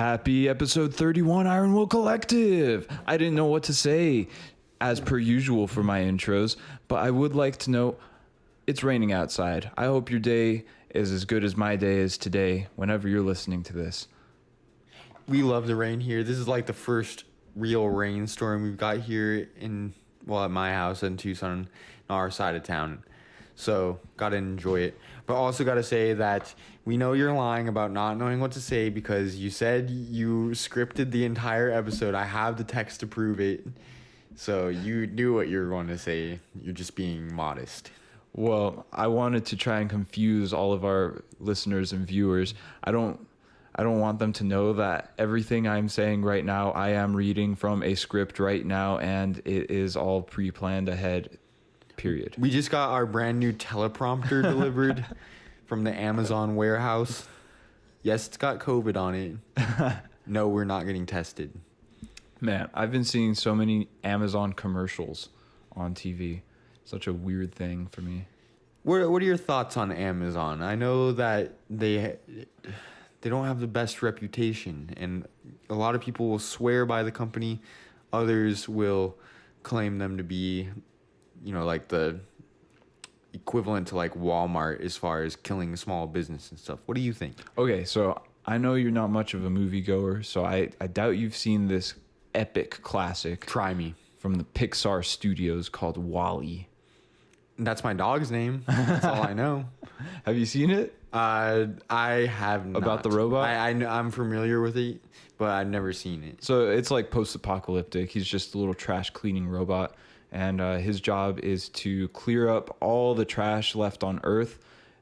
Happy episode 31, Iron Will Collective. I didn't know what to say, as per usual for my intros, but I would like to note it's raining outside. I hope your day is as good as my day is today, whenever you're listening to this. We love the rain here. This is like the first real rainstorm we've got here at my house in Tucson, on our side of town. So, gotta enjoy it. But also gotta say that we know you're lying about not knowing what to say because you said you scripted the entire episode. I have the text to prove it. So, you knew what you were going to say. You're just being modest. Well, I wanted to try and confuse all of our listeners and viewers. I don't want them to know that everything I'm saying right now, I am reading from a script right now, and it is all pre-planned ahead, period. We just got our brand new teleprompter delivered from the Amazon warehouse. Yes, it's got COVID on it. No, we're not getting tested. Man, I've been seeing so many Amazon commercials on TV. Such a weird thing for me. What are your thoughts on Amazon? I know that they don't have the best reputation, and a lot of people will swear by the company. Others will claim them to be, like the equivalent to like Walmart as far as killing small business and stuff. What do you think? Okay, so I know you're not much of a moviegoer, so I doubt you've seen this epic classic. Try me. From the Pixar studios called WALL-E. That's my dog's name. That's all I know. Have you seen it? I have not. About the robot? I'm familiar with it, but I've never seen it. So it's like post-apocalyptic. He's just a little trash cleaning robot, and his job is to clear up all the trash left on Earth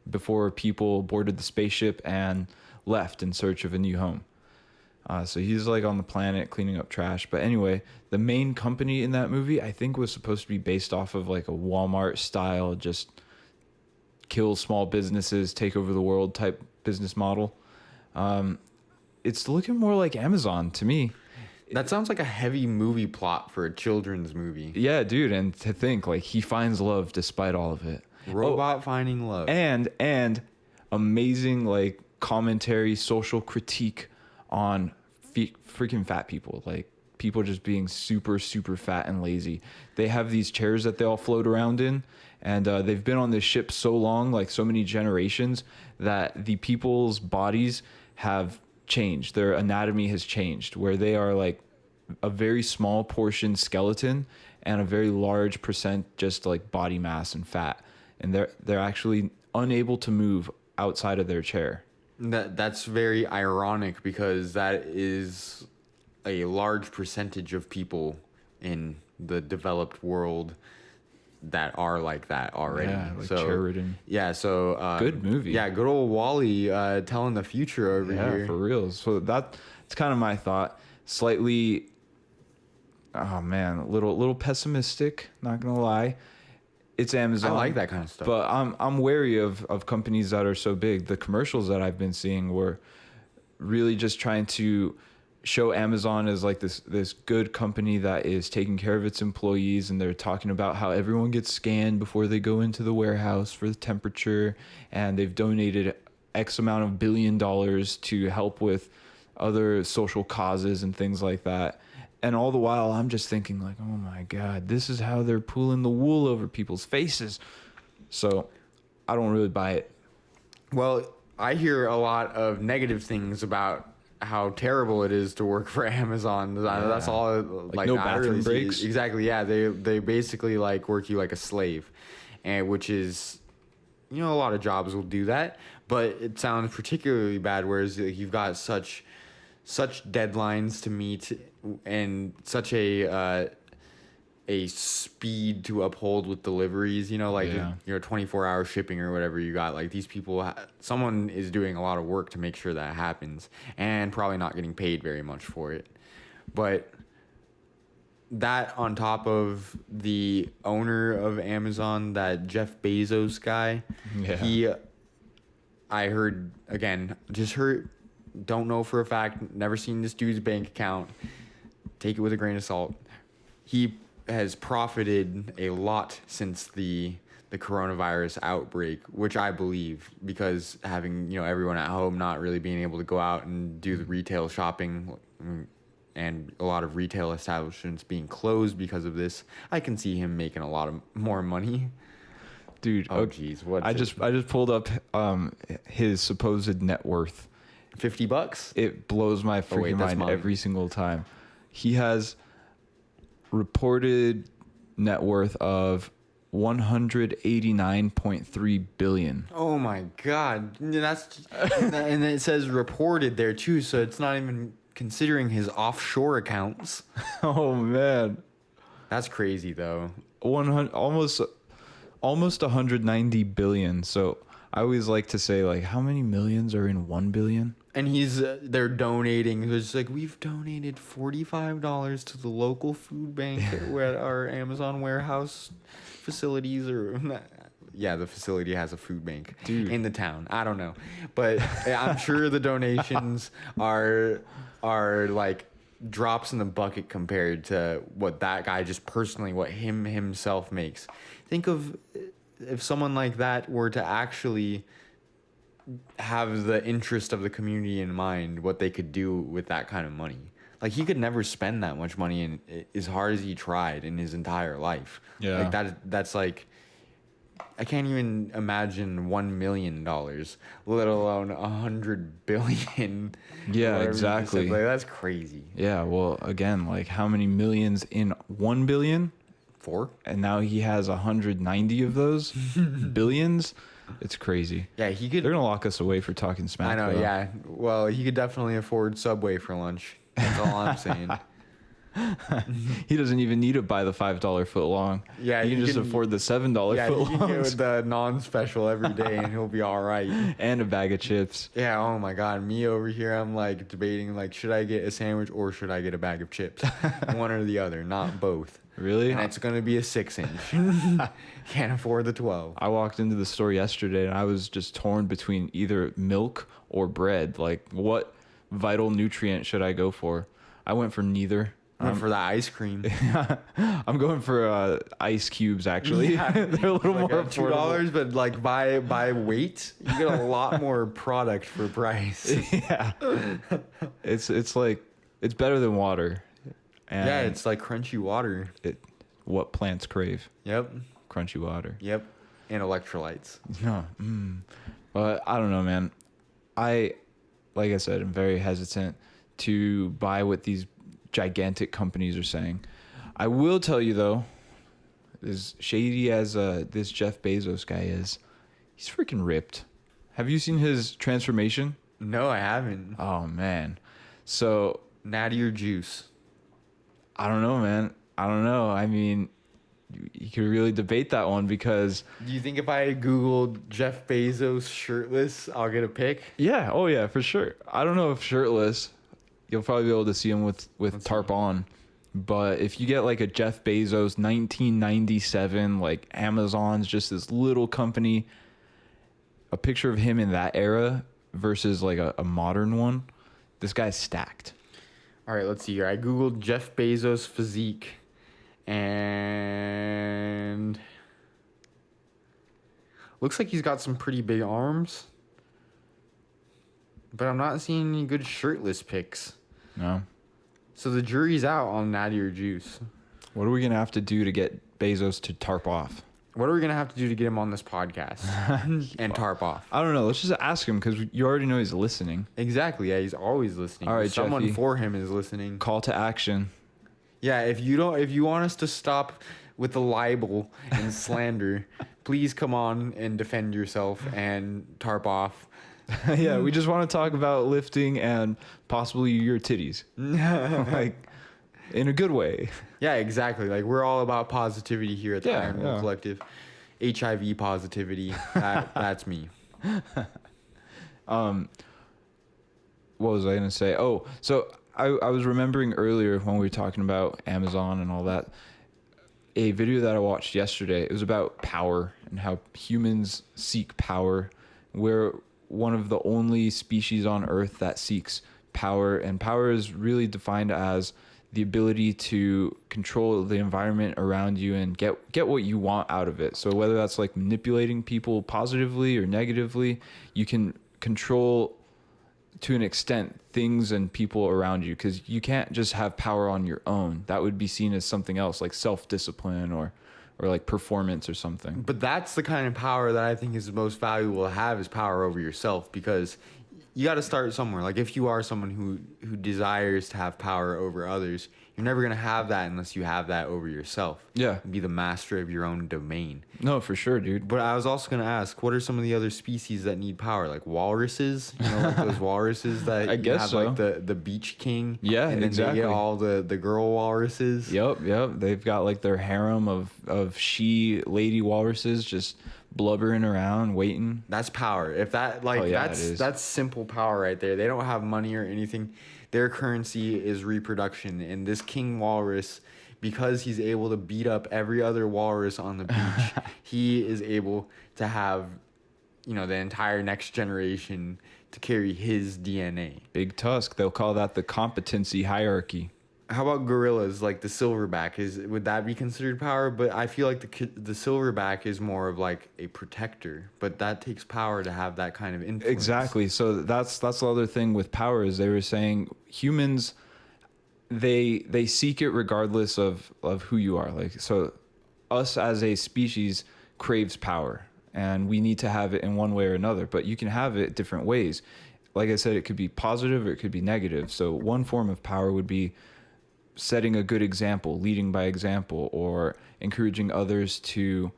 before people boarded the spaceship and left in search of a new home. So he's like on the planet cleaning up trash. But anyway, the main company in that movie, I think, was supposed to be based off of like a Walmart style, just kill small businesses, take over the world type business model. It's looking more like Amazon to me. That sounds like a heavy movie plot for a children's movie. Yeah, dude. And to think like he finds love despite all of it. Robot finding love. And amazing like commentary, social critique on freaking fat people, like people just being super, super fat and lazy. They have these chairs that they all float around in, and they've been on this ship so long, like so many generations, that the people's bodies have changed. Their anatomy has changed, where they are like a very small portion skeleton and a very large percent just like body mass and fat, and they're actually unable to move outside of their chair. That's very ironic because that is a large percentage of people in the developed world that are like that already. Yeah, like chair-ridden. Yeah, so good movie. Yeah, good old WALL-E telling the future over here. Yeah, for real. So that's kind of my thought. Slightly, oh man, a little pessimistic. Not gonna lie. It's Amazon. I like that kind of stuff. But I'm wary of companies that are so big. The commercials that I've been seeing were really just trying to show Amazon as like this good company that is taking care of its employees, and they're talking about how everyone gets scanned before they go into the warehouse for the temperature, and they've donated X amount of $1 billion to help with other social causes and things like that. And all the while, I'm just thinking like, oh my God, this is how they're pulling the wool over people's faces. So I don't really buy it. Well, I hear a lot of negative things about how terrible it is to work for Amazon. Yeah. That's all. Like no bathroom breaks. Exactly. Yeah. They basically like work you like a slave, and which is, a lot of jobs will do that, but it sounds particularly bad. Whereas you've got such deadlines to meet and such a speed to uphold with deliveries, 24-hour shipping or whatever you got. Like these people, someone is doing a lot of work to make sure that happens and probably not getting paid very much for it. But that on top of the owner of Amazon, that Jeff Bezos guy, I heard, don't know for a fact, never seen this dude's bank account. Take it with a grain of salt. He has profited a lot since the the coronavirus outbreak, which I believe, because having, everyone at home, not really being able to go out and do the retail shopping, and a lot of retail establishments being closed because of this, I can see him making a lot of more money. Dude, oh geez, what I just pulled up his supposed net worth. $50? It blows my freaking mind every single time. He has reported net worth of 189.3 billion. Oh my god. That's and it says reported there too, so it's not even considering his offshore accounts. Oh man. That's crazy though. 100 almost 190 billion. So I always like to say, like, how many millions are in 1 billion? And they're donating. It's like, we've donated $45 to the local food bank at our Amazon warehouse facilities, or yeah, the facility has a food bank in the town. I don't know, but I'm sure the donations are like drops in the bucket compared to what that guy just personally, what himself makes. Think of if someone like that were to actually have the interest of the community in mind, what they could do with that kind of money. Like, he could never spend that much money in as hard as he tried in his entire life. Yeah. Like that's like, I can't even imagine $1 million, let alone 100 billion. Yeah, exactly. Like, that's crazy. Yeah, well, again, like, how many millions in 1 billion? 4. And now he has 190 of those billions. It's crazy. Yeah, he could. They're gonna lock us away for talking smack. I know. Though. Yeah. Well, he could definitely afford Subway for lunch. That's all I'm saying. He doesn't even need to buy the $5 foot long. Yeah, he can just afford the $7 foot long. Yeah, he can get with the non-special every day, and he'll be all right. And a bag of chips. Yeah. Oh my God, me over here, I'm like debating, like, should I get a sandwich or should I get a bag of chips? One or the other, not both. Really? And it's gonna be a 6-inch. Can't afford the 12. I walked into the store yesterday and I was just torn between either milk or bread. Like, what vital nutrient should I go for? I went for neither. Went for the ice cream. I'm going for ice cubes, actually. Yeah. They're a little Like more $2, but like by weight, you get a lot more product for price. Yeah. It's like, it's better than water. And yeah, it's like crunchy water. What plants crave. Yep. Crunchy water. Yep. And electrolytes. No. But I don't know, man. Like I said, I'm very hesitant to buy what these gigantic companies are saying. I will tell you, though, as shady as this Jeff Bezos guy is, he's freaking ripped. Have you seen his transformation? No, I haven't. Oh, man. So... Natty or juice? I don't know, man. I don't know. I mean, you could really debate that one because... Do you think if I Googled Jeff Bezos shirtless, I'll get a pic? Yeah. Oh, yeah, for sure. I don't know if shirtless, you'll probably be able to see him with tarp on. But if you get like a Jeff Bezos 1997, like Amazon's just this little company, a picture of him in that era versus like a modern one, this guy's stacked. All right, let's see here. I Googled Jeff Bezos physique, and looks like he's got some pretty big arms, but I'm not seeing any good shirtless pics. No. So the jury's out on Natty or juice. What are we going to have to do to get Bezos to tarp off? What are we going to have to do to get him on this podcast and tarp off? I don't know. Let's just ask him because you already know he's listening. Exactly. Yeah, he's always listening. All right, someone Jeffy. for him is listening. Call to action. Yeah, if you want us to stop with the libel and slander, please come on and defend yourself and tarp off. Yeah, we just want to talk about lifting and possibly your titties. Like, in a good way. Yeah, exactly. Like, we're all about positivity here at the Iron Will Collective. HIV positivity. That's me. What was I gonna say? Oh, so I was remembering earlier when we were talking about Amazon and all that, a video that I watched yesterday. It was about power and how humans seek power. We're one of the only species on Earth that seeks power, and power is really defined as the ability to control the environment around you and get what you want out of it. So whether that's like manipulating people positively or negatively, you can control to an extent things and people around you, because you can't just have power on your own. That would be seen as something else, like self-discipline or like performance or something. But that's the kind of power that I think is the most valuable to have, is power over yourself, because you got to start somewhere. Like if you are someone who desires to have power over others, you're never going to have that unless you have that over yourself. Yeah. Be the master of your own domain. No, for sure, dude. But I was also going to ask, what are some of the other species that need power? Like walruses? You know, like those walruses that I guess have so. like the beach king. Yeah, and then exactly. they get all the girl walruses. Yep. They've got like their harem of she lady walruses just blubbering around, waiting. That's power. If that like that's simple power right there. They don't have money or anything. Their currency is reproduction. And this king walrus, because he's able to beat up every other walrus on the beach, he is able to have, you know, the entire next generation to carry his DNA. Big tusk. They'll call that the competency hierarchy. How about gorillas, like the silverback? Would that be considered power? But I feel like the silverback is more of like a protector, but that takes power to have that kind of influence. Exactly. So that's the other thing with power, is they were saying humans, they seek it regardless of who you are. Like, so us as a species craves power, and we need to have it in one way or another, but you can have it different ways. Like I said, it could be positive or it could be negative. So one form of power would be setting a good example, leading by example, or encouraging others to,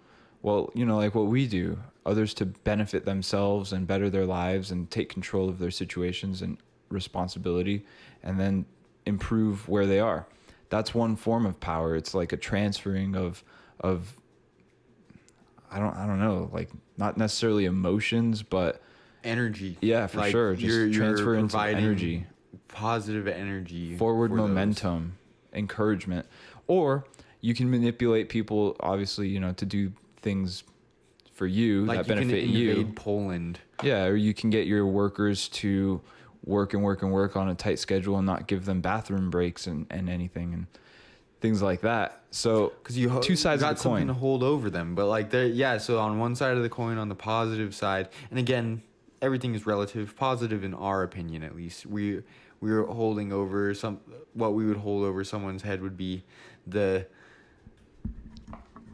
well, you know, like what we do, others to benefit themselves and better their lives and take control of their situations and responsibility, and then improve where they are. That's one form of power. It's like a transferring of I don't know, like not necessarily emotions, but energy. Yeah, for like sure. Just transferring some energy, positive energy, forward momentum, encouragement. Or you can manipulate people, obviously, you know, to do things for you like that benefit you. Invade Poland. Yeah, or you can get your workers to work on a tight schedule and not give them bathroom breaks and anything and things like that. So because you two sides you got of the coin. Something to hold over them, but like so on one side of the coin, on the positive side, and again, everything is relative. Positive in our opinion, at least. We're holding over what we would hold over someone's head would be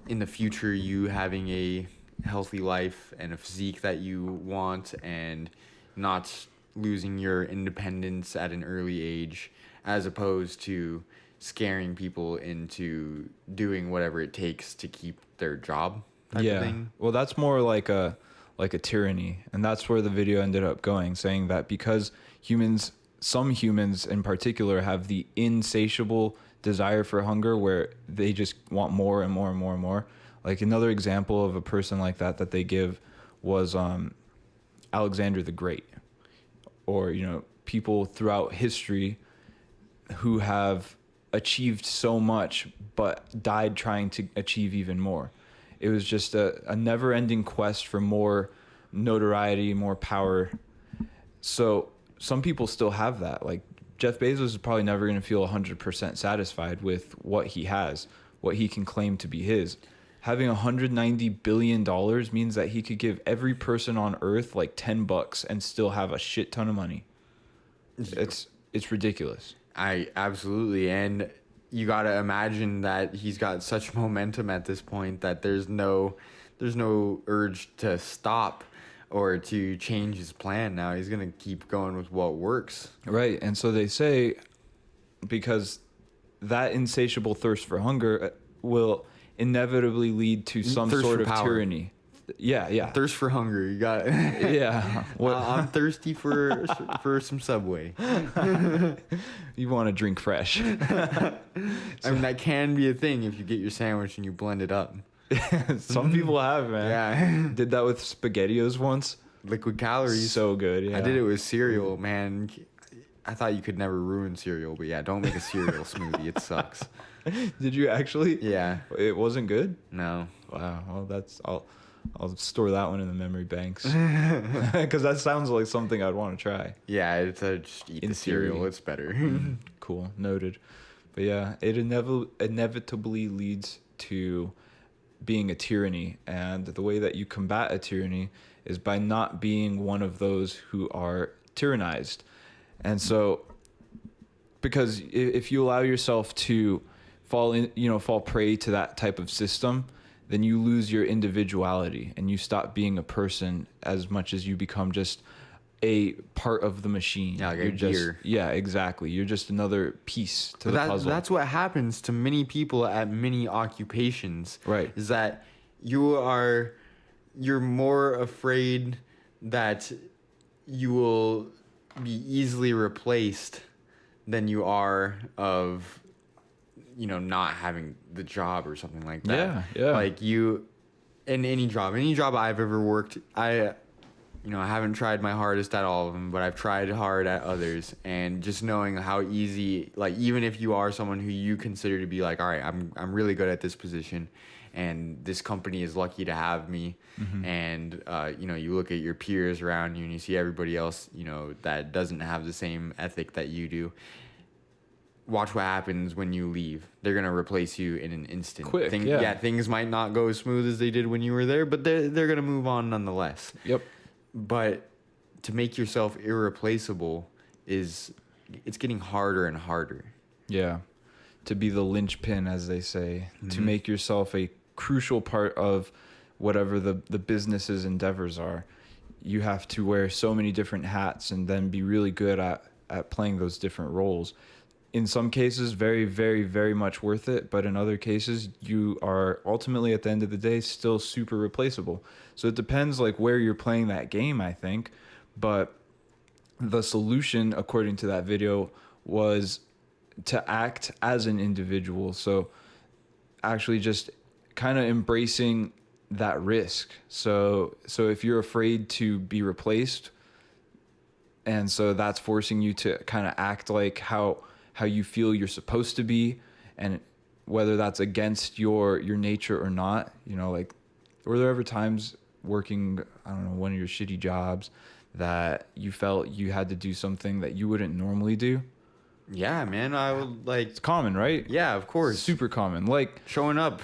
in the future, you having a healthy life and a physique that you want, and not losing your independence at an early age, as opposed to scaring people into doing whatever it takes to keep their job type of thing. Well, that's more like a tyranny, and that's where the video ended up going, saying that because some humans in particular have the insatiable desire for hunger, where they just want more and more and more and more. Like another example of a person like that they give was Alexander the Great, or, you know, people throughout history who have achieved so much but died trying to achieve even more. It was just a never-ending quest for more notoriety, more power. So some people still have that. Like Jeff Bezos is probably never going to feel 100% satisfied with what he has, what he can claim to be his. Having $190 billion means that he could give every person on earth like $10 and still have a shit ton of money. It's ridiculous. Absolutely. And you got to imagine that he's got such momentum at this point that there's no urge to stop or to change his plan now. He's going to keep going with what works. Right. And so they say, because that insatiable thirst for hunger will inevitably lead to some sort of tyranny. Yeah. Thirst for hunger. You got it. Yeah. I'm thirsty for some Subway. You want to drink fresh. I mean, that can be a thing if you get your sandwich and you blend it up. Some people have, man. Yeah. Did that with SpaghettiOs once. Liquid calories. So good, yeah. I did it with cereal, man. I thought you could never ruin cereal, but yeah, don't make a cereal smoothie. It sucks. Did you actually? Yeah. It wasn't good? No. Wow. Well, I'll store that one in the memory banks. Because that sounds like something I'd want to try. Yeah, it's just eat the cereal. It's better. Cool. Noted. But yeah, it inevitably leads to being a tyranny. And the way that you combat a tyranny is by not being one of those who are tyrannized. And so, because if you allow yourself to fall prey to that type of system, then you lose your individuality and you stop being a person as much as you become just a part of the machine. Yeah, like you're a just gear. yeah, exactly. You're just another piece to the puzzle. That's what happens to many people at many occupations. Right. Is that you're more afraid that you will be easily replaced than you are of not having the job or something like that. Yeah. Like you, in any job I've ever worked, I haven't tried my hardest at all of them, but I've tried hard at others. And just knowing how easy, like, even if you are someone who you consider to be like, all right, I'm really good at this position, and this company is lucky to have me. Mm-hmm. And you look at your peers around you and you see everybody else, that doesn't have the same ethic that you do. Watch what happens when you leave. They're going to replace you in an instant. Quick, yeah. Things might not go as smooth as they did when you were there, but they're going to move on nonetheless. Yep. But to make yourself irreplaceable it's getting harder and harder. Yeah. To be the linchpin, as they say, Mm-hmm. to make yourself a crucial part of whatever the business's endeavors are. You have to wear so many different hats and then be really good at playing those different roles. In some cases, very, very, very much worth it. But in other cases, you are ultimately, at the end of the day, still super replaceable. So it depends like where you're playing that game, I think. But the solution, according to that video, was to act as an individual. So actually just kind of embracing that risk. So if you're afraid to be replaced, and so that's forcing you to kind of act like how you feel you're supposed to be, and whether that's against your nature or not, like, were there ever times working, I don't know, one of your shitty jobs that you felt you had to do something that you wouldn't normally do? Yeah, man. I would like. It's common, right? Yeah, of course. Super common. Like, Showing up.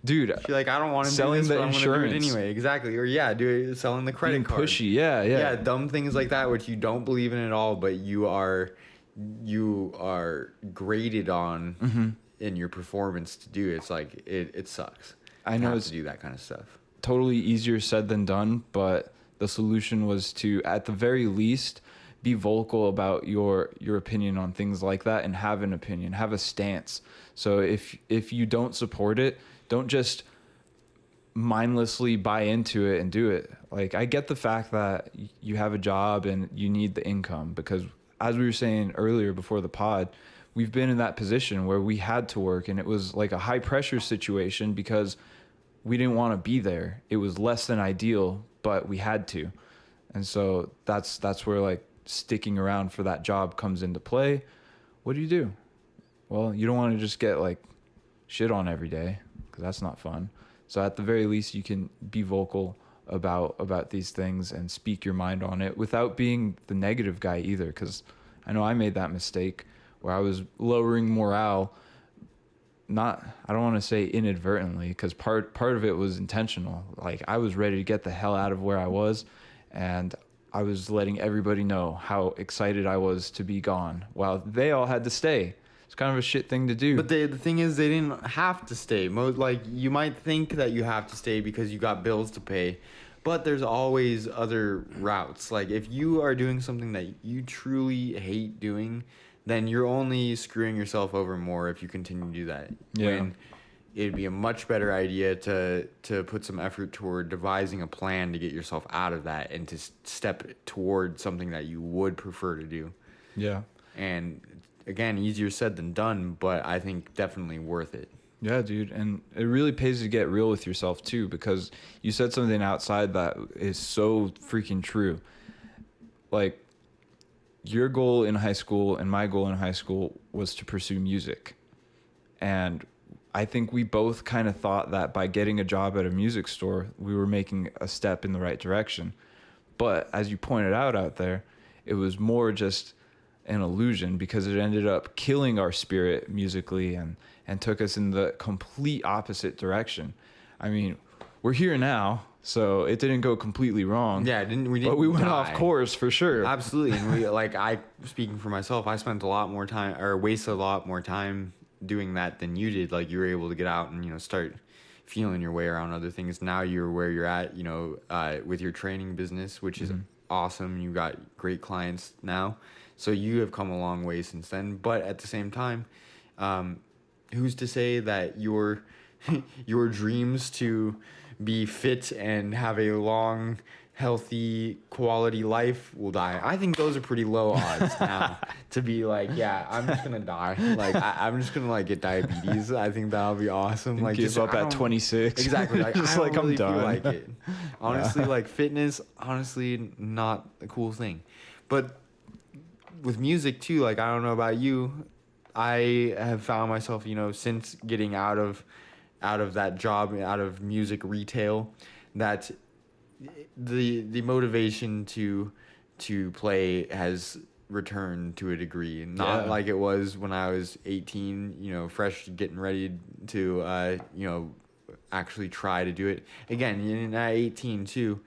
dude, You're like, I don't want to do selling this, the but I'm going to do it insurance. anyway. Exactly. Or selling the credit being card. pushy. Yeah. Dumb things like that, which you don't believe in at all, but you are graded on Mm-hmm. in your performance to do. It's like it sucks. I know to have it's to do that kind of stuff. totally easier said than done, but the solution was to, at the very least, be vocal about your opinion on things like that, and have an opinion, have a stance. So if you don't support it, don't just mindlessly buy into it and do it. Like, I get the fact that you have a job and you need the income, because as we were saying earlier before the pod, we've been in that position where we had to work, and it was like a high pressure situation because we didn't want to be there. It was less than ideal, but we had to. And so that's where like sticking around for that job comes into play. What do? Well, you don't want to just get like shit on every day, because that's not fun. So at the very least, you can be vocal about these things and speak your mind on it without being the negative guy either. Because I know I made that mistake where I was lowering morale. I don't want to say inadvertently, because part of it was intentional. Like, I was ready to get the hell out of where I was, and I was letting everybody know how excited I was to be gone, while they all had to stay. It's kind of a shit thing to do. But the thing is, they didn't have to stay. Like, you might think that you have to stay because you got bills to pay, but there's always other routes. Like, if you are doing something that you truly hate doing, then you're only screwing yourself over more if you continue to do that. Yeah. When it'd be a much better idea to put some effort toward devising a plan to get yourself out of that, and to step toward something that you would prefer to do. Yeah. And again, easier said than done, but I think definitely worth it. Yeah, dude. And it really pays to get real with yourself too, because you said something outside that is so freaking true. Like, your goal in high school and my goal in high school was to pursue music. And I think we both kind of thought that by getting a job at a music store, we were making a step in the right direction. But as you pointed out there, it was more just an illusion because it ended up killing our spirit musically and took us in the complete opposite direction. I mean, we're here now, so it didn't go completely wrong. Yeah, we didn't. But we went die. off course for sure. Absolutely, and speaking for myself, I spent a lot more time, or wasted a lot more time doing that than you did. Like, you were able to get out and start feeling your way around other things. Now you're where you're at, with your training business, which is awesome. You got great clients now, so you have come a long way since then. But at the same time, who's to say that your dreams to be fit and have a long, healthy, quality life will die? I think those are pretty low odds now. To be like, yeah, I'm just gonna die. Like, I'm just gonna get diabetes. I think that'll be awesome. Like, give up at 26. Exactly. Like, just I like don't really I'm done. feel like it. Honestly, like, fitness, honestly, not a cool thing. But with music too, like, I don't know about you, I have found myself, since getting out of that job, out of music retail, that the motivation to play has returned to a degree. Not like it was when I was 18, fresh, getting ready to actually try to do it again. At 18 too,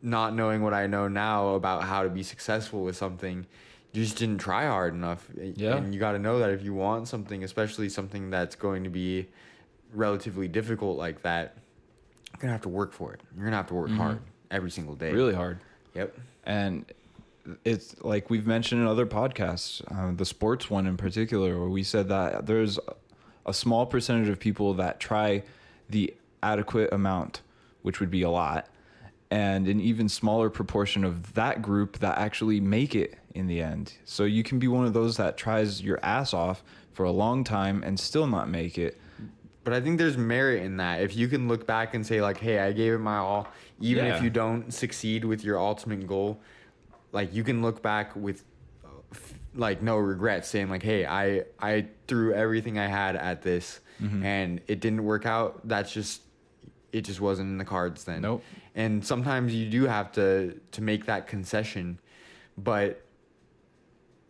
not knowing what I know now about how to be successful with something, you just didn't try hard enough. Yeah. And you got to know that if you want something, especially something that's going to be relatively difficult like that, you're gonna have to work for it. You're gonna have to work hard every single day. Really hard. Yep. And it's like we've mentioned in other podcasts, the sports one in particular, where we said that there's a small percentage of people that try the adequate amount, which would be a lot, and an even smaller proportion of that group that actually make it in the end. So you can be one of those that tries your ass off for a long time and still not make it. But I think there's merit in that. If you can look back and say, like, hey, I gave it my all, even if you don't succeed with your ultimate goal, like, you can look back with no regrets, saying, like, hey, I threw everything I had at this and it didn't work out. It just wasn't in the cards then. Nope. And sometimes you do have to make that concession, and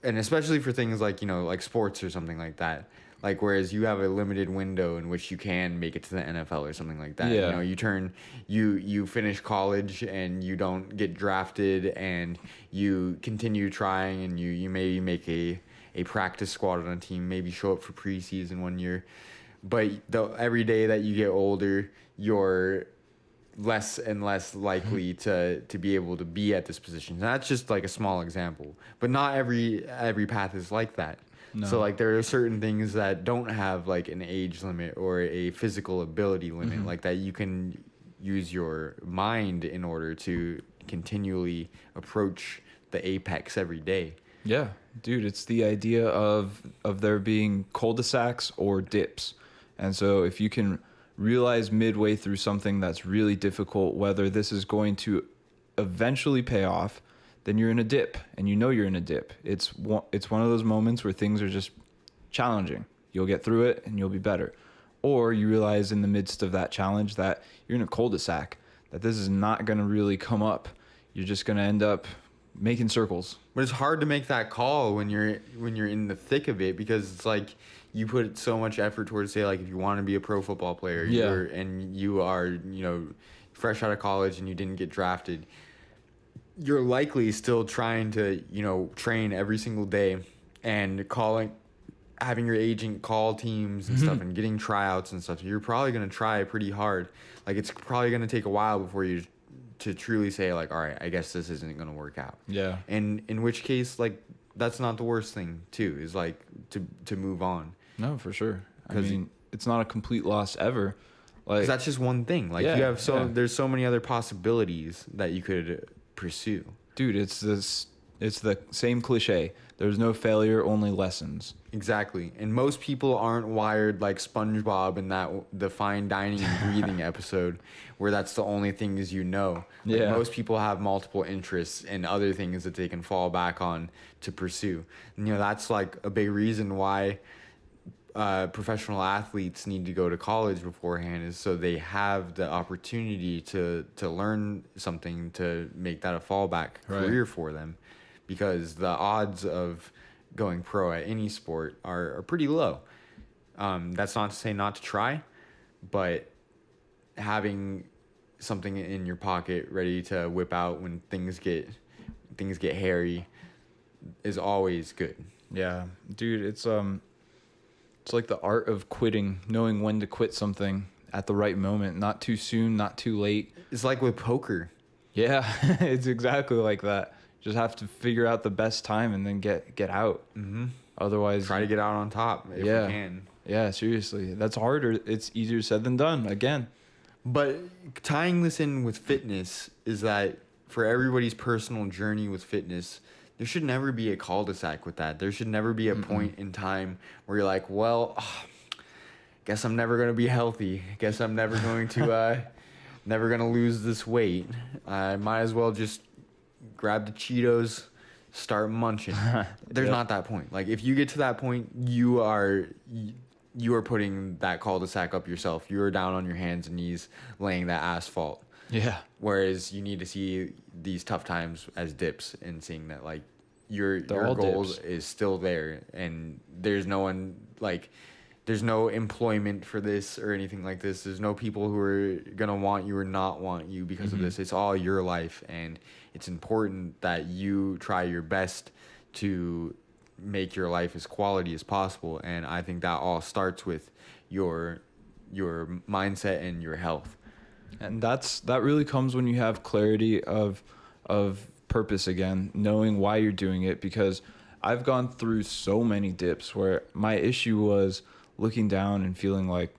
especially for things like, like sports or something like that. Like, whereas you have a limited window in which you can make it to the NFL or something like that. Yeah. You finish college and you don't get drafted and you continue trying and you maybe make a practice squad on a team, maybe show up for preseason one year. But every day that you get older, you're less and less likely to be able to be at this position. And that's just like a small example. But not every path is like that. No. So, like, there are certain things that don't have, like, an age limit or a physical ability limit, like that you can use your mind in order to continually approach the apex every day. Yeah, dude, it's the idea of there being cul-de-sacs or dips. And so if you can realize midway through something that's really difficult, whether this is going to eventually pay off, then you're in a dip, and you're in a dip. It's one of those moments where things are just challenging. You'll get through it, and you'll be better. Or you realize in the midst of that challenge that you're in a cul-de-sac, that this is not going to really come up. You're just going to end up making circles. But it's hard to make that call when you're in the thick of it, because it's like you put so much effort towards, say, like, if you want to be a pro football player, and you are, fresh out of college and you didn't get drafted, you're likely still trying to, train every single day and having your agent call teams and stuff and getting tryouts and stuff. You're probably going to try pretty hard. Like, it's probably going to take a while before you to truly say, like, all right, I guess this isn't going to work out. Yeah. And in which case, like, that's not the worst thing too, is like to move on. No, for sure. I mean, it's not a complete loss ever. Like, that's just one thing. Like, you have there's so many other possibilities that you could pursue. Dude, it's the same cliche. There's no failure, only lessons. Exactly. And most people aren't wired like SpongeBob in the fine dining and breathing episode, where that's the only things Like, most people have multiple interests and other things that they can fall back on to pursue. And, that's like a big reason why professional athletes need to go to college beforehand, is so they have the opportunity to learn something to make that a fallback career for them. because the odds of going pro at any sport are pretty low. That's not to say not to try, but having something in your pocket ready to whip out when things get hairy is always good. Yeah, dude, it's like the art of quitting, knowing when to quit something at the right moment, not too soon, not too late. It's like with poker. Yeah, it's exactly like that. Just have to figure out the best time and then get out. Mm-hmm. Otherwise, Try to get out on top if you can. Yeah, seriously. That's harder. It's easier said than done, again. But tying this in with fitness is that for everybody's personal journey with fitness, there should never be a cul-de-sac with that. There should never be a point in time where you're like, well, guess I'm never going to be healthy. Guess I'm never going to never going to lose this weight. I might as well just grab the Cheetos, start munching. There's not that point. Like, if you get to that point, you are putting that cul-de-sac up yourself. You are down on your hands and knees laying that asphalt. Yeah. Whereas you need to see these tough times as dips and seeing that, like, your goals is still there, and there's no one, like, there's no employment for this or anything like this. There's no people who are gonna want you or not want you because of this. It's all your life, and it's important that you try your best to make your life as quality as possible. And I think that all starts with your mindset and your health. And that really comes when you have clarity of purpose again, knowing why you're doing it. Because I've gone through so many dips where my issue was looking down and feeling like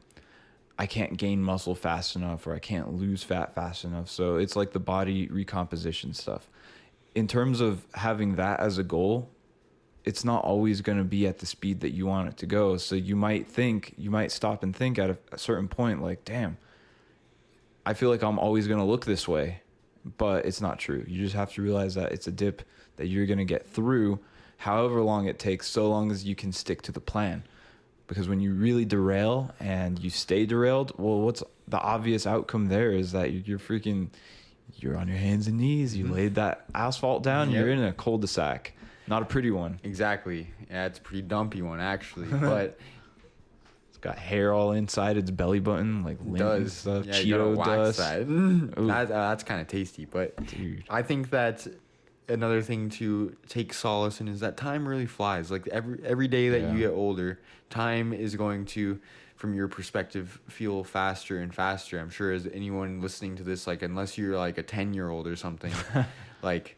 I can't gain muscle fast enough, or I can't lose fat fast enough. So it's like the body recomposition stuff. In terms of having that as a goal, it's not always going to be at the speed that you want it to go. So you might stop and think at a certain point, like, damn, I feel like I'm always going to look this way, but it's not true. You just have to realize that it's a dip that you're going to get through however long it takes, so long as you can stick to the plan. Because when you really derail and you stay derailed, well, what's the obvious outcome there is that you're on your hands and knees. You laid that asphalt down. Yep. You're in a cul-de-sac. Not a pretty one. Exactly. Yeah, it's a pretty dumpy one, actually. But it's got hair all inside its belly button, like lint and stuff. Yeah, Cheeto dust. That's kind of tasty. But dude, I think that another thing to take solace in is that time really flies. Like every day that you get older, time is going to, from your perspective, feel faster and faster. I'm sure as anyone listening to this, like, unless you're like a 10-year-old or something, like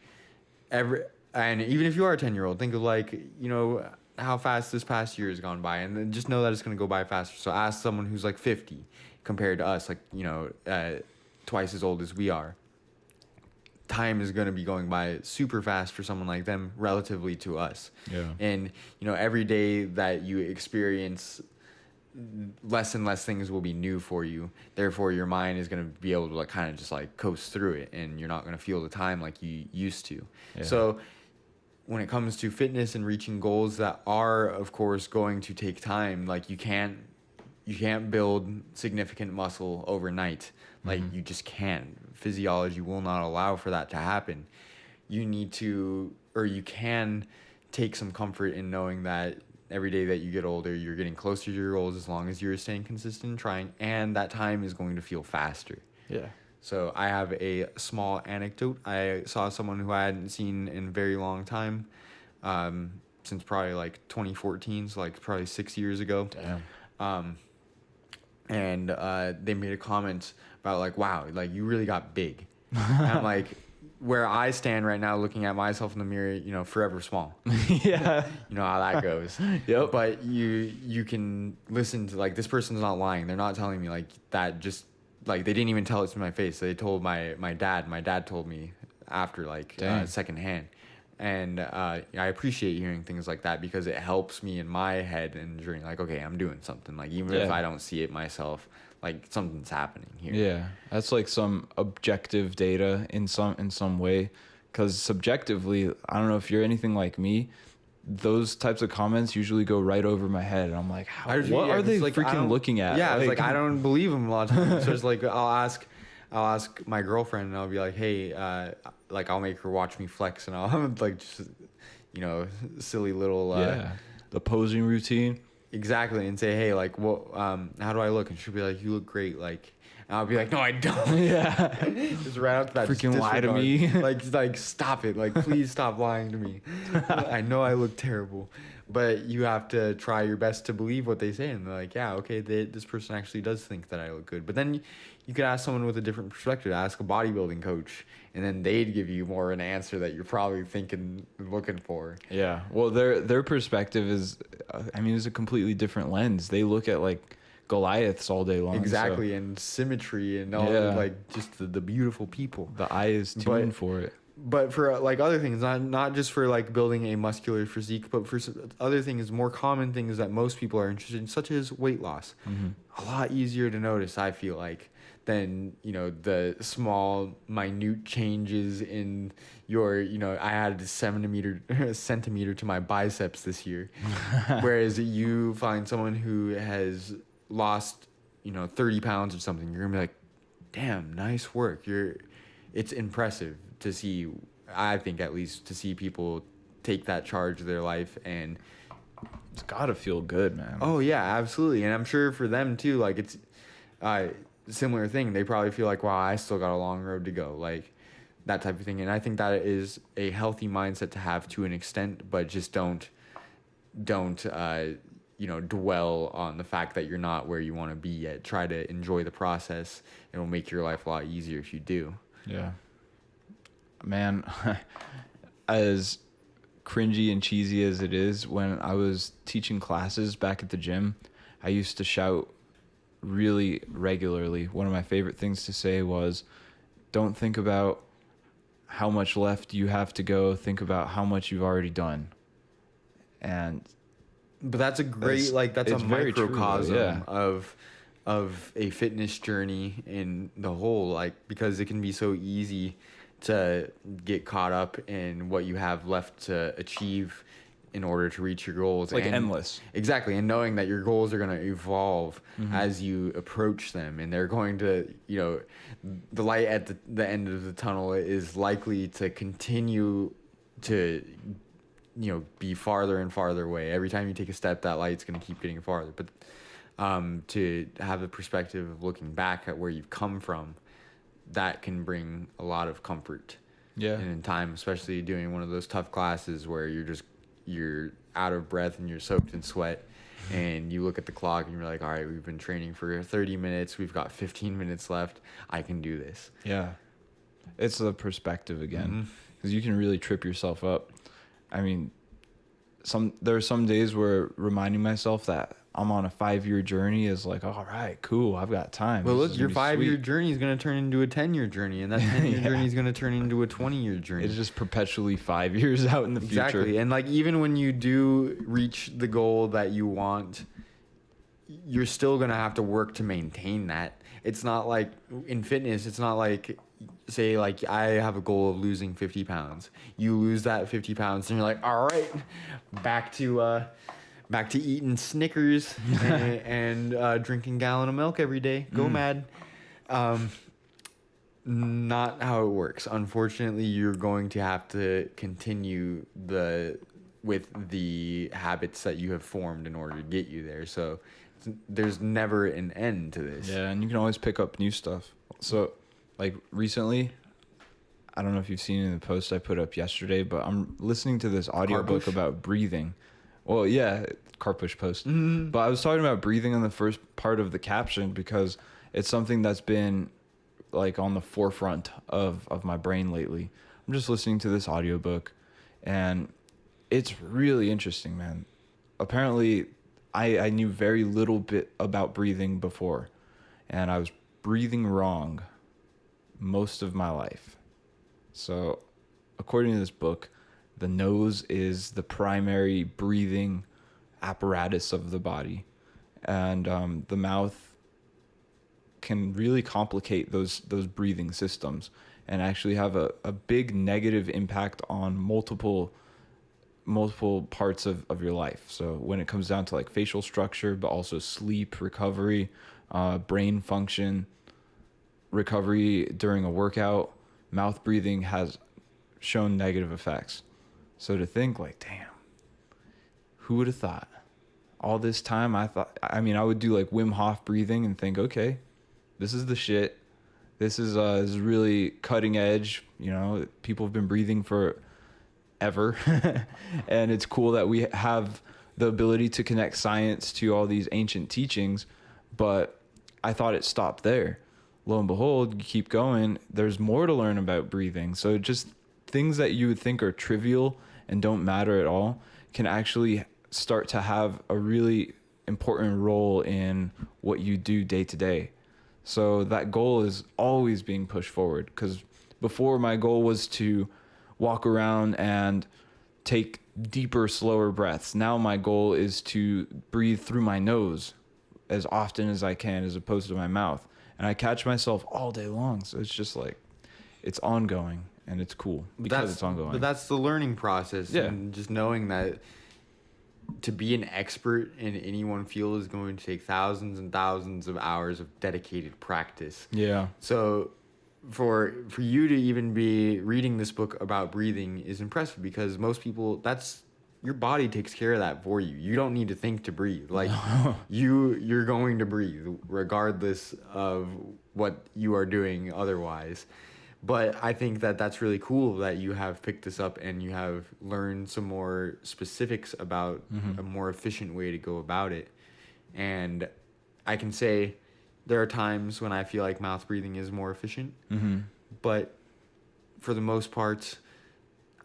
and even if you are a 10-year-old, think of, like, you know, how fast this past year has gone by, and then just know that it's going to go by faster. So ask someone who's like 50 compared to us, like, you know, twice as old as we are. Time is going to be going by super fast for someone like them relatively to us. Yeah. And, you know, every day that you experience, less and less things will be new for you. Therefore, your mind is going to be able to, like, kind of just like coast through it, and you're not going to feel the time like you used to. Yeah. So when it comes to fitness and reaching goals that are, of course, going to take time, like, you can't build significant muscle overnight. Like, you just can't. Physiology will not allow for that to happen. You need to, or you can take some comfort in knowing that every day that you get older, you're getting closer to your goals as long as you're staying consistent and trying, and that time is going to feel faster. Yeah. So I have a small anecdote. I saw someone who I hadn't seen in a very long time, since probably like 2014, so like probably 6 years ago. Damn. And they made a comment about, like, wow, like, you really got big. And I'm like, where I stand right now looking at myself in the mirror, you know, forever small. Yeah. You know how that goes. Yep. But you can listen to, like, this person's not lying. They're not telling me, like, that just, like, they didn't even tell it to my face. They told my dad. My dad told me after, like, secondhand. And I appreciate hearing things like that, because it helps me in my head and during, like, okay, I'm doing something. Like, even if I don't see it myself, like, something's happening here. Yeah, that's like some objective data in some way, because subjectively, I don't know if you're anything like me, those types of comments usually go right over my head, and I'm like, what are they, like, freaking looking at? Yeah, like, I don't believe them a lot of times. So it's like, I'll ask my girlfriend, and I'll be like, hey, like I'll make her watch me flex, and I'll like just, silly little the posing routine. exactly, and say, hey, like, what, how do I look? And she'll be like, you look great, like. And I'll be like, no, I don't. Yeah. Just right up to that. Freaking lie to me. like, stop it. Like, please stop lying to me. I know I look terrible, but you have to try your best to believe what they say. And they're like, yeah, okay, this person actually does think that I look good. But then you could ask someone with a different perspective. Ask a bodybuilding coach, and then they'd give you more an answer that you're probably thinking, looking for. Yeah. Well, their perspective is, it's a completely different lens. They look at like Goliaths all day long. Exactly, and symmetry and all, like just the beautiful people. The eye is tuned for it. But for like other things, not just for like building a muscular physique, but for other things, more common things that most people are interested in, such as weight loss. A lot easier to notice, I feel like, than the small, minute changes in your. I added a centimeter to my biceps this year, whereas you find someone who has lost 30 pounds or something, you're gonna be like, damn, nice work. It's impressive to see, I think, at least, to see people take that charge of their life. And it's gotta feel good, man. Oh yeah, absolutely. And I'm sure for them too, like, it's similar thing. They probably feel like, wow, I still got a long road to go, like that type of thing. And I think that is a healthy mindset to have to an extent, but just don't dwell on the fact that you're not where you want to be yet. Try to enjoy the process. It'll make your life a lot easier if you do. Yeah. Man, as cringy and cheesy as it is, when I was teaching classes back at the gym, I used to shout really regularly. One of my favorite things to say was, don't think about how much left you have to go. Think about how much you've already done. But that's a great, that's a microcosm true, of a fitness journey in the whole, like, because it can be so easy to get caught up in what you have left to achieve in order to reach your goals. It's like endless. Exactly. And knowing that your goals are going to evolve as you approach them, and they're going to, the light at the end of the tunnel is likely to continue to be farther and farther away. Every time you take a step, that light's going to keep getting farther. But to have the perspective of looking back at where you've come from, that can bring a lot of comfort. Yeah. And in time, especially doing one of those tough classes where you're out of breath and you're soaked in sweat, and you look at the clock and you're like, all right, we've been training for 30 minutes. We've got 15 minutes left. I can do this. Yeah. It's the perspective again, because you can really trip yourself up. There are some days where reminding myself that I'm on a 5-year journey is like, all right, cool, I've got time. Well, look, your 5-year journey is going to turn into a 10-year journey, and that 10-year journey is going to turn into a 20-year journey. It's just perpetually 5 years out in the future. Exactly. And like, even when you do reach the goal that you want, you're still going to have to work to maintain that. It's not like in fitness, it's not like, say, like, I have a goal of losing 50 pounds. You lose that 50 pounds and you're like, all right, back to eating Snickers and drinking a gallon of milk every day. Go mad. Not how it works. Unfortunately, you're going to have to continue with the habits that you have formed in order to get you there. So there's never an end to this. Yeah, and you can always pick up new stuff. So, like, recently, I don't know if you've seen in the post I put up yesterday, but I'm listening to this audiobook about breathing. Well, yeah, car push post. But I was talking about breathing in the first part of the caption because it's something that's been like on the forefront of my brain lately. I'm just listening to this audiobook and it's really interesting, man. Apparently, I knew very little bit about breathing before, and I was breathing wrong most of my life. So, according to this book, the nose is the primary breathing apparatus of the body, and the mouth can really complicate those breathing systems and actually have a big negative impact on multiple parts of your life. So when it comes down to like facial structure, but also sleep recovery, brain function, recovery during a workout, mouth breathing has shown negative effects. So to think like, damn, who would have thought? All this time I mean, I would do like Wim Hof breathing and think, okay, this is the shit. This is really cutting edge. You know, people have been breathing for ever. And it's cool that we have the ability to connect science to all these ancient teachings. But I thought it stopped there. Lo and behold, you keep going, there's more to learn about breathing. So just things that you would think are trivial and don't matter at all can actually start to have a really important role in what you do day to day. So that goal is always being pushed forward, because before my goal was to walk around and take deeper, slower breaths. Now my goal is to breathe through my nose as often as I can, as opposed to my mouth. And I catch myself all day long. So it's just like, it's ongoing and it's cool because it's ongoing. But that's the learning process. Yeah. And just knowing that to be an expert in any one field is going to take thousands and thousands of hours of dedicated practice. Yeah. So for you to even be reading this book about breathing is impressive, because most people, that's, your body takes care of that for you. You don't need to think to breathe. Like you're going to breathe regardless of what you are doing otherwise. But I think that that's really cool that you have picked this up and you have learned some more specifics about a more efficient way to go about it. And I can say there are times when I feel like mouth breathing is more efficient, but for the most part,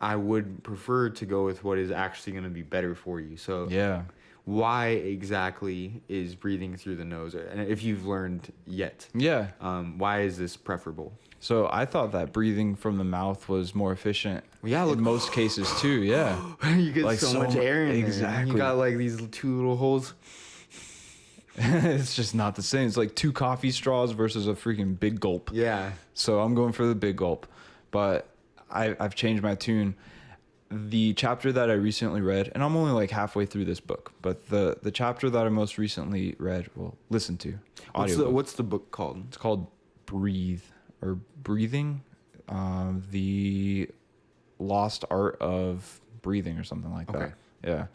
I would prefer to go with what is actually going to be better for you. So Yeah. why exactly is breathing through the nose? And if you've learned yet, Yeah. why is this preferable? So I thought that breathing from the mouth was more efficient. Yeah, look. In most cases too. Yeah. You get Like so much air in there. exactly. You got like these two little holes. It's just not the same. It's like 2 coffee straws versus a freaking big gulp. Yeah. So I'm going for the big gulp. But I've changed my tune. The chapter that I recently read, and I'm only like halfway through this book, but the chapter that I most recently read, well, listened to, What's the book called? it's called Breathe, or Breathing, the Lost Art of Breathing, or something like that. Okay. Yeah,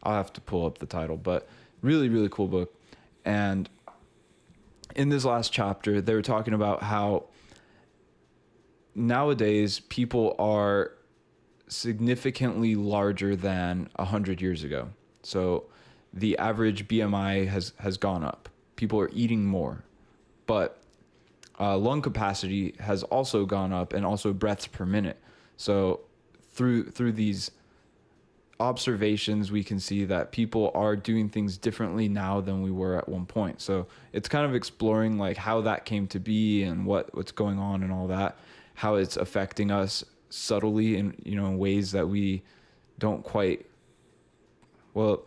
I'll have to pull up the title, but really, really cool book. And in this last chapter, they were talking about how nowadays people are significantly larger than 100 years ago. So the average BMI has gone up. People are eating more, but lung capacity has also gone up, and also breaths per minute. So through these observations, we can see that people are doing things differently now than we were at one point. So it's kind of exploring like how that came to be and what's going on and all that, how it's affecting us subtly in, in ways that we don't quite, we're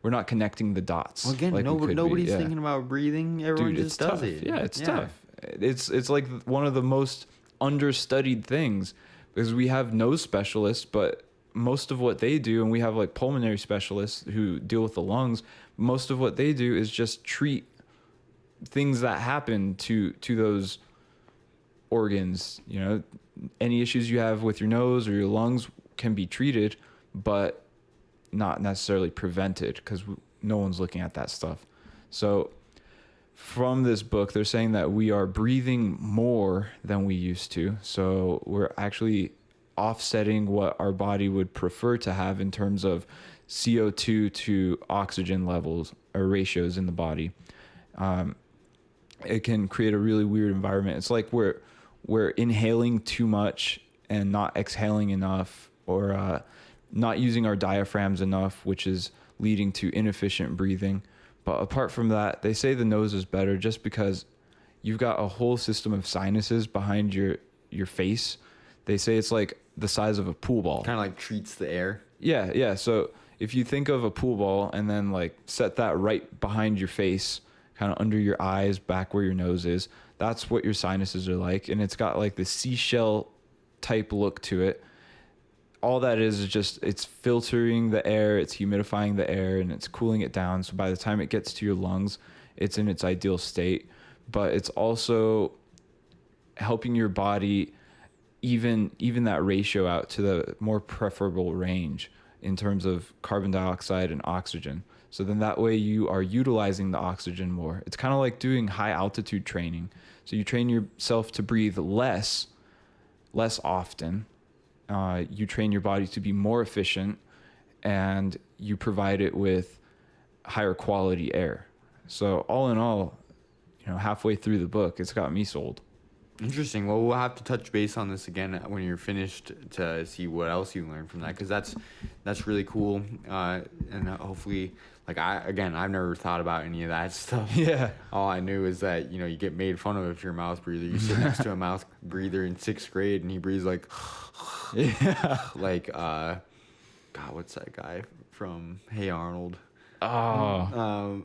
not connecting the dots. Well, again, like nobody's thinking about breathing. Everyone Dude, just does tough. it. Yeah, it's tough. It's like one of the most understudied things, because we have nose specialists, but most of what they do, and we have like pulmonary specialists who deal with the lungs, most of what they do is just treat things that happen to those organs. Any issues you have with your nose or your lungs can be treated, but not necessarily prevented, because no one's looking at that stuff. So from this book, they're saying that we are breathing more than we used to. So we're actually offsetting what our body would prefer to have in terms of CO2 to oxygen levels or ratios in the body. It can create a really weird environment. It's like we're inhaling too much and not exhaling enough, or not using our diaphragms enough, which is leading to inefficient breathing. But apart from that, they say the nose is better just because you've got a whole system of sinuses behind your face. They say it's like the size of a pool ball. Kind of like treats the air. Yeah. So if you think of a pool ball and then like set that right behind your face, kind of under your eyes, back where your nose is, that's what your sinuses are like. And it's got like the seashell type look to it. All that is just, it's filtering the air, it's humidifying the air, and it's cooling it down. So by the time it gets to your lungs, it's in its ideal state. But it's also helping your body even that ratio out to the more preferable range in terms of carbon dioxide and oxygen. So then that way you are utilizing the oxygen more. It's kind of like doing high altitude training. So you train yourself to breathe less often. You train your body to be more efficient, and you provide it with higher quality air. So all in all, halfway through the book, it's got me sold. Interesting. Well, we'll have to touch base on this again when you're finished to see what else you learned from that, because that's really cool. And hopefully, I've never thought about any of that stuff. Yeah. All I knew is that you get made fun of if you're a mouth breather. You sit next to a mouth breather in 6th grade, and he breathes like, Yeah. God, what's that guy from Hey Arnold? Oh.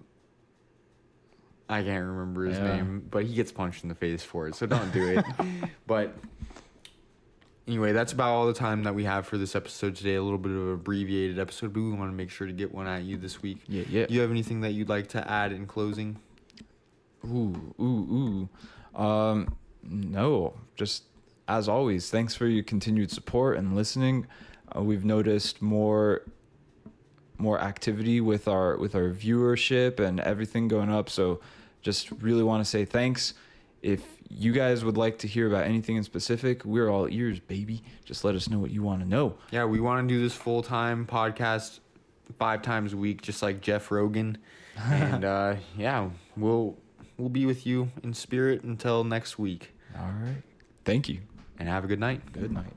I can't remember his name, but he gets punched in the face for it, so don't do it. But anyway, that's about all the time that we have for this episode today. A little bit of an abbreviated episode, but we want to make sure to get one at you this week. Yeah. Do you have anything that you'd like to add in closing? No, just as always, thanks for your continued support and listening. We've noticed more activity with our viewership and everything going up, so just really want to say thanks. If you guys would like to hear about anything in specific, we're all ears, baby. Just let us know what you want to know. Yeah, we want to do this full-time podcast 5 times a week, just like Jeff Rogan. And we'll be with you in spirit until next week. All right. Thank you. And have a good night. Good night.